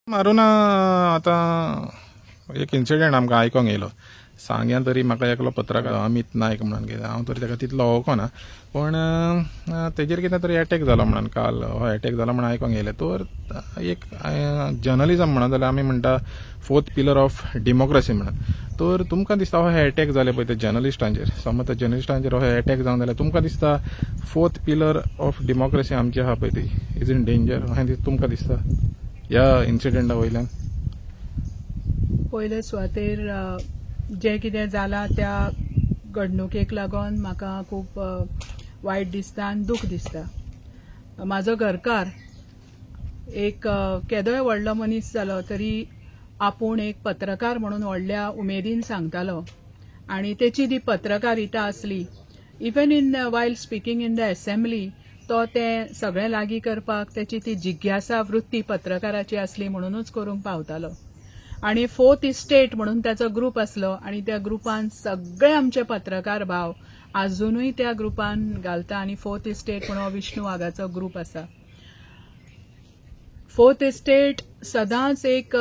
मारून आता एक इन्सिडेंट आमकां आयकोंक येयलो. सांग्या तरी म्हाका एकलो पत्रकार अमित नायक म्हणून कितें हांव तरी ताका तितलो वळखना, पण तेजेर कितें तरी अटॅक जालो म्हणून काल हो अटॅक जालो म्हणून आयकोंक येयलें. तर एक जर्नलिझम म्हणत जाल्यार आमी म्हणटा फोर्थ पिलर ऑफ डेमोक्रेसी म्हणून. तर तुमकां दिसता हो अटॅक जाले पळय ते जर्नलिस्टांचेर, समज त्या जर्नलिस्टांचेर हो अटॅक जावन जाल्यार तुमकां दिसता फोर्थ पिलर ऑफ डेमोक्रेसी आमची आहा पळय ती इज इन डेंजर अशें तुमकां दिसता ह्या इन्सिडेंटा वयल्यान? पयले सुवातेर जे कितें जालां त्या घडणुकेक लागून म्हाका खूब वायट दिसता आनी दूख दिसता. म्हाजो घरकार एक केदोय व्हडलो मनीस जालो तरी आपूण एक पत्रकार म्हणून व्हडल्या उमेदीन सांगतालो आनी तेची ती पत्रकारिता आसली. Even in while speaking in the assembly तो तें सगळें लागीं करपाक तेची ती जिज्ञासा वृत्ती पत्रकाराची आसली म्हणूनच करूंक पावतालो. आणि फोर्थ इस्टेट म्हणून त्याचो ग्रुप आसलो आनी त्या ग्रुपान सगळे आमचे पत्रकार भाव अजूनय त्या ग्रुपान घालता. आनी फोर्थ इस्टेट म्हणून विष्णू वाघाचो ग्रुप आसा. फोर्थ इस्टेट सदांच एक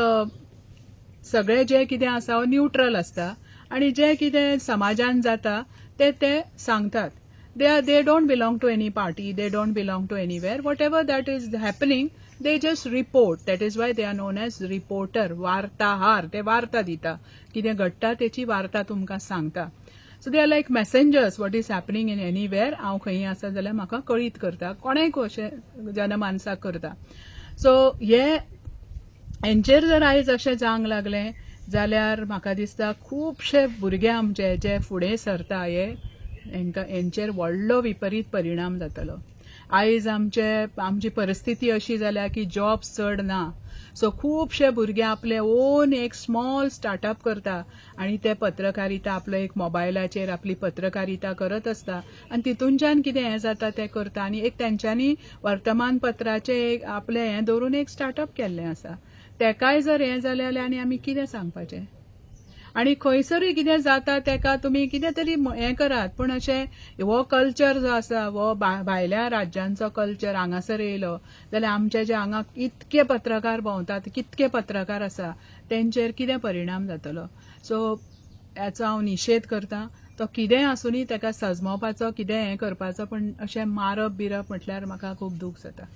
सगळे जे कितें आसा हो न्यूट्रल आसता आनी जे कितें समाजान जाता ते सांगतात. They don't belong to any party, they don't belong to anywhere. Whatever that is happening, they just report. That is why they are known as reporter, वार्ताहर. ते वार्ता दिता, कितें घडटा तेची वार्ता तुमकां सांगता. So they are like messengers. What is happening in anywhere, हांव खंय आसा जाल्यार म्हाका कळीत करता, कोणेंय अशें जनमानसाक करता. सो हेंचेर जर आयज अशें जावंक लागलें जाल्यार म्हाका दिसता खुबशे भुरगे आमचे जे फुडें सरता हेंचेर व्हडलो विपरीत परिणाम जातलो. आयज आमची परिस्थिती अशी जाल्या की जॉब्स चड ना. सो खुबशे भुरगे आपले ओन एक स्मॉल स्टार्टअप करता आनी ते पत्रकारिता आपलो एक मोबायलाचेर आपली पत्रकारिता करत आसता आनी तितूनच्यान कितें हें जाता तें करता. आनी एक तेंच्यांनी वर्तमानपत्राचे एक आपलें हें दवरून एक स्टार्टअप केल्लें आसा. तेकाय जर हें जालें जाल्यार आनी आमी कितें सांगपाचें? आनी खंयसरूय कितें जाता तेका तुमी कितें तरी हें करात, पण अशें हो कल्चर जो आसा हो भायल्या राज्यांचो कल्चर हांगासर येयलो जाल्यार आमचे जे हांगा इतके पत्रकार भोंवतात, कितके पत्रकार आसा तेंचेर कितें परिणाम जातलो? सो हेचो हांव निशेध करतां. तो कितेंय आसुनी तेका सजमोवपाचो, कितें हें करपाचो, पण अशें मारप बिरप म्हटल्यार म्हाका खूब दूख जाता.